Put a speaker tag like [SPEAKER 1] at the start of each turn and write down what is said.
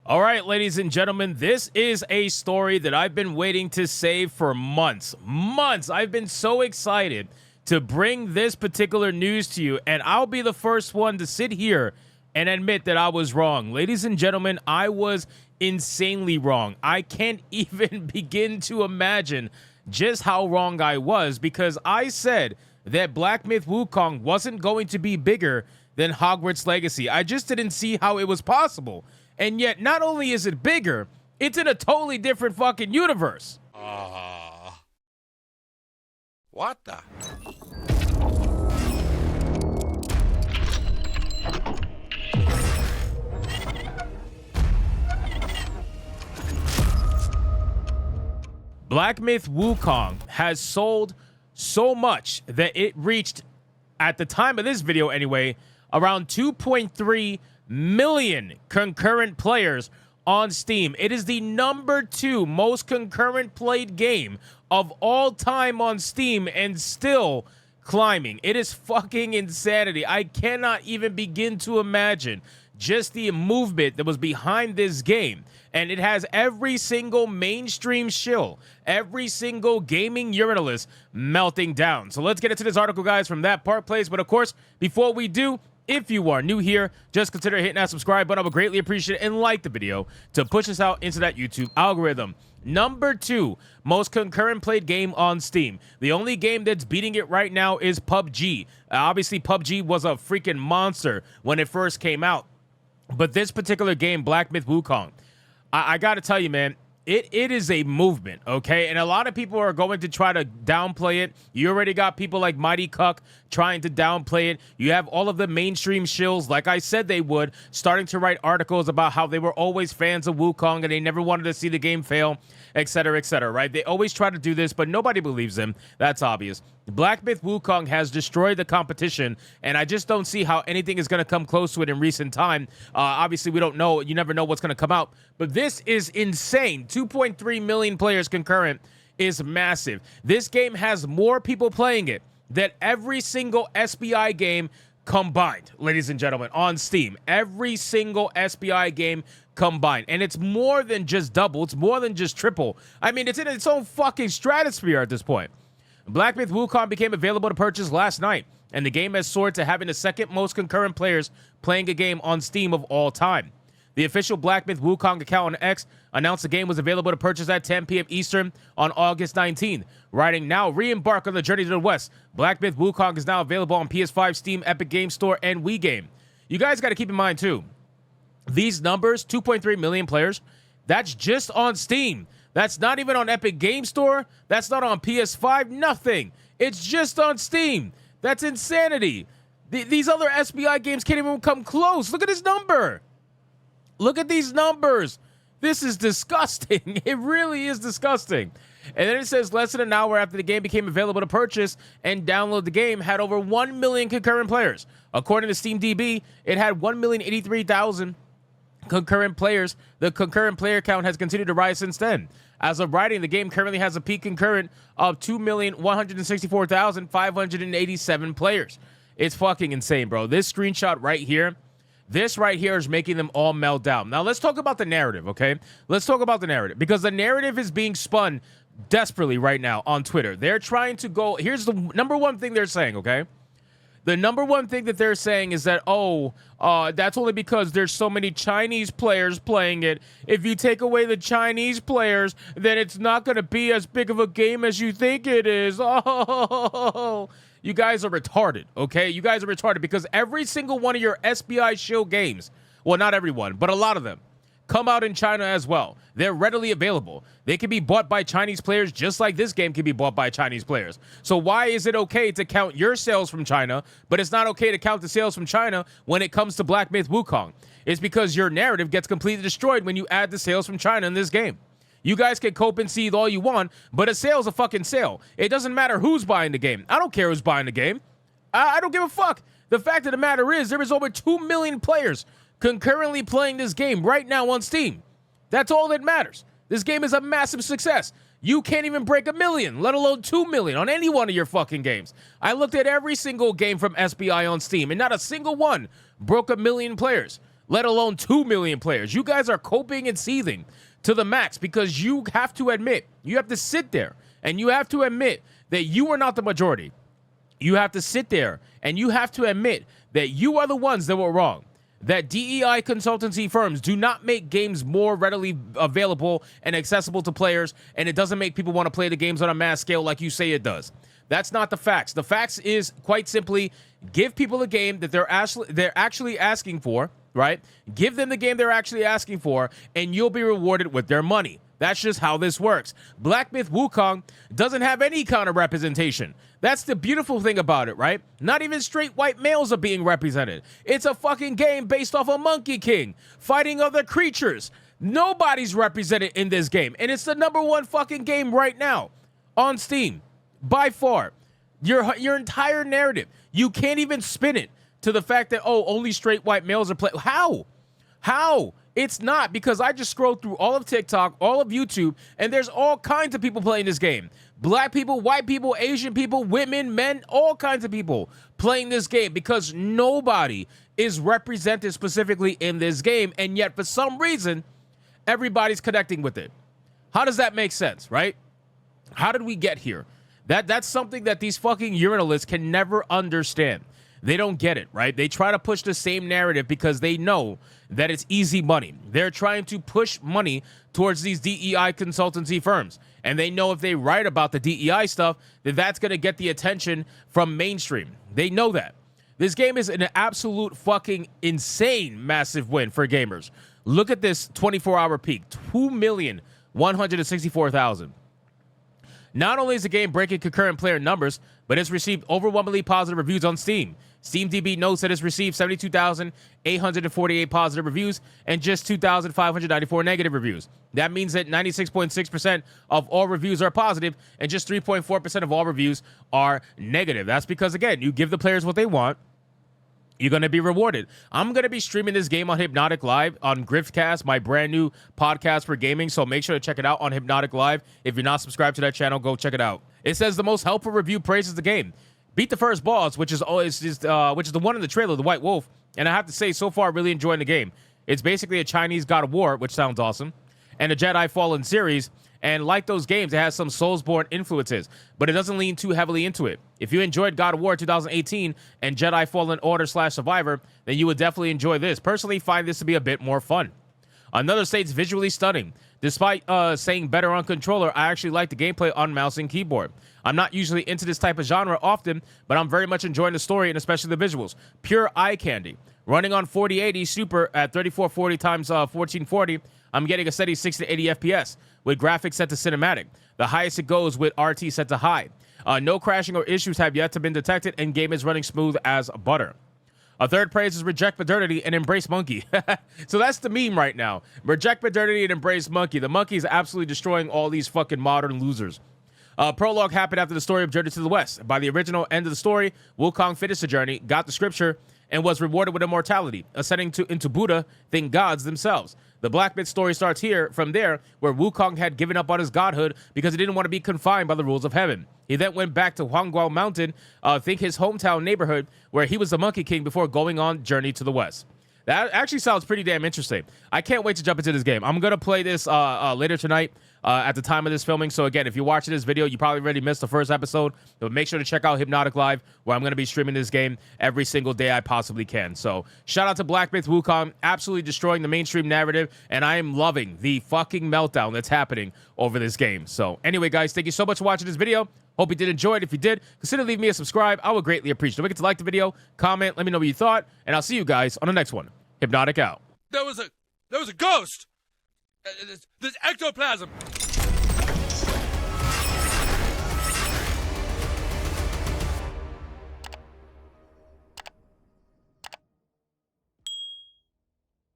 [SPEAKER 1] All right, ladies and gentlemen, this is a story that I've been waiting to save for months. I've been so excited to bring this particular news to you, and I'll be the first one to sit here and admit that I was wrong. Ladies and gentlemen, I was insanely wrong. I can't even begin to imagine just how wrong I was, because I said that Black Myth Wukong wasn't going to be bigger than Hogwarts Legacy. I just didn't see how it was possible. And yet, not only is it bigger, it's in a totally different fucking universe.
[SPEAKER 2] What the?
[SPEAKER 1] Black Myth Wukong has sold so much that it reached, at the time of this video anyway, around 2.3 million concurrent players on Steam. It is the #2 most concurrent played game of all time on Steam, and still climbing. It is fucking insanity. I cannot even begin to imagine just the movement that was behind this game. And it has every single mainstream shill, every single gaming urinalist melting down. So let's get into this article, guys, from that part place. But of course, before we do, if you are new here, just consider hitting that subscribe button. I would greatly appreciate it, and like the video to push us out into that YouTube algorithm. #2 most concurrent played game on Steam. The only game that's beating it right now is PUBG. Obviously, PUBG was a freaking monster when it first came out. But this particular game, Black Myth Wukong, I got to tell you, man, it is a movement, okay? And a lot of people are going to try to downplay it. You already got people like Mighty Cuck trying to downplay it. You have all of the mainstream shills, like I said they would, starting to write articles about how they were always fans of Wukong and they never wanted to see the game fail, etc., right? They always try to do this, but nobody believes them. That's obvious. Black Myth Wukong has destroyed the competition, and I just don't see how anything is going to come close to it in recent time. Obviously, we don't know. You never know what's going to come out, but this is insane. 2.3 million players concurrent is massive. This game has more people playing it than every single SBI game combined, ladies and gentlemen, on Steam. Every single SBI game combined. And it's more than just double. It's more than just triple. I mean, it's in its own fucking stratosphere at this point. Black Myth Wukong became available to purchase last night, and the game has soared to having the second most concurrent players playing a game on Steam of all time. The official Black Myth Wukong account on X announced the game was available to purchase at 10 p.m. Eastern on August 19th. Writing, now re-embark on the journey to the West. Black Myth Wukong is now available on PS5, Steam, Epic Game Store, and Wii Game. You guys got to keep in mind, too, these numbers, 2.3 million players, that's just on Steam. That's not even on Epic Game Store. That's not on PS5, nothing. It's just on Steam. That's insanity. These other SBI games can't even come close. Look at this number. Look at these numbers. This is disgusting. It really is disgusting. And then it says less than an hour after the game became available to purchase and download, the game had over 1 million concurrent players. According to SteamDB, it had 1,083,000 concurrent players. The concurrent player count has continued to rise since then. As of writing, the game currently has a peak concurrent of 2,164,587 players. It's fucking insane, bro. This screenshot right here, this right here is making them all melt down. Now, let's talk about the narrative, okay? Let's talk about the narrative, because the narrative is being spun desperately right now on Twitter. They're trying to go, here's the #1 thing they're saying, okay? The #1 thing that they're saying is that, that's only because there's so many Chinese players playing it. If you take away the Chinese players, then it's not going to be as big of a game as you think it is. Oh, you guys are retarded, okay? You guys are retarded, because every single one of your SBI shill games, well, not everyone, but a lot of them, come out in China as well. They're readily available. They can be bought by Chinese players just like this game can be bought by Chinese players. So why is it okay to count your sales from China, but it's not okay to count the sales from China when it comes to Black Myth Wukong? It's because your narrative gets completely destroyed when you add the sales from China in this game. You guys can cope and seethe all you want, but a sale's a fucking sale. It doesn't matter who's buying the game. I don't care who's buying the game. I don't give a fuck. The fact of the matter is there is over 2 million players concurrently playing this game right now on Steam. That's all that matters. This game is a massive success. You can't even break 1 million, let alone 2 million on any one of your fucking games. I looked at every single game from SBI on Steam, and not a single one broke 1 million players. let alone 2 million players. You guys are coping and seething to the max because you have to admit, you have to sit there and you have to admit that you are not the majority. You have to sit there and you have to admit that you are the ones that were wrong. That DEI consultancy firms do not make games more readily available and accessible to players, and it doesn't make people want to play the games on a mass scale like you say it does. That's not the facts. The facts is quite simply give people a game that they're actually asking for, right? Give them the game they're actually asking for, and you'll be rewarded with their money. That's just how this works. Black Myth Wukong doesn't have any kind of representation. That's the beautiful thing about it, right? Not even straight white males are being represented. It's a fucking game based off a Monkey King fighting other creatures. Nobody's represented in this game, and it's the #1 fucking game right now on Steam. By far, your entire narrative, you can't even spin it to the fact that, oh, only straight white males are playing. How? It's not, because I just scrolled through all of TikTok, all of YouTube, and there's all kinds of people playing this game. Black people, white people, Asian people, women, men, all kinds of people playing this game because nobody is represented specifically in this game, and yet for some reason, everybody's connecting with it. How does that make sense, right? How did we get here? That's something that these fucking urinalists can never understand. They don't get it, right? They try to push the same narrative because they know that it's easy money. They're trying to push money towards these DEI consultancy firms. And they know if they write about the DEI stuff, that that's going to get the attention from mainstream. They know that. This game is an absolute fucking insane massive win for gamers. Look at this 24-hour peak, 2,164,000. Not only is the game breaking concurrent player numbers, but it's received overwhelmingly positive reviews on Steam. SteamDB notes that it's received 72,848 positive reviews and just 2,594 negative reviews. That means that 96.6% of all reviews are positive and just 3.4% of all reviews are negative. That's because, again, you give the players what they want, you're going to be rewarded. I'm going to be streaming this game on Hypnotic Live on Griftcast, my brand new podcast for gaming. So make sure to check it out on Hypnotic Live. If you're not subscribed to that channel, go check it out. It says the most helpful review praises the game. Beat the first boss, which is the one in the trailer, the White Wolf. And I have to say, so far, really enjoying the game. It's basically a Chinese God of War, which sounds awesome, and a Jedi Fallen series. And like those games, it has some Soulsborne influences, but it doesn't lean too heavily into it. If you enjoyed God of War 2018 and Jedi Fallen Order / Survivor, then you would definitely enjoy this. Personally, find this to be a bit more fun. Another states visually stunning. Despite saying better on controller, I actually like the gameplay on mouse and keyboard. I'm not usually into this type of genre often, but I'm very much enjoying the story and especially the visuals. Pure eye candy. Running on 4080 Super at 3440 x 1440, I'm getting a steady 60 to 80 FPS with graphics set to cinematic. The highest it goes with RT set to high. No crashing or issues have yet to been detected, and game is running smooth as butter. A third praise is reject modernity and embrace monkey. So that's the meme right now. Reject modernity and embrace monkey. The monkey is absolutely destroying all these fucking modern losers. Prologue happened after the story of Journey to the West. By the original end of the story, Wukong finished the journey, got the scripture, and was rewarded with immortality, ascending into Buddha, then gods themselves. The Black Myth story starts from there, where Wukong had given up on his godhood because he didn't want to be confined by the rules of heaven. He then went back to Huangguo Mountain, his hometown neighborhood, where he was the Monkey King before going on Journey to the West. That actually sounds pretty damn interesting. I can't wait to jump into this game. I'm going to play this later tonight at the time of this filming. So again, if you're watching this video, you probably already missed the first episode. But make sure to check out Hypnotic Live, where I'm going to be streaming this game every single day I possibly can. So shout out to Black Myth Wukong, absolutely destroying the mainstream narrative. And I am loving the fucking meltdown that's happening over this game. So anyway, guys, thank you so much for watching this video. Hope you did enjoy it. If you did, consider leaving me a subscribe. I would greatly appreciate it. Don't forget to like the video, comment, let me know what you thought, and I'll see you guys on the next one. Hypnotic out.
[SPEAKER 2] There was a ghost. There's ectoplasm.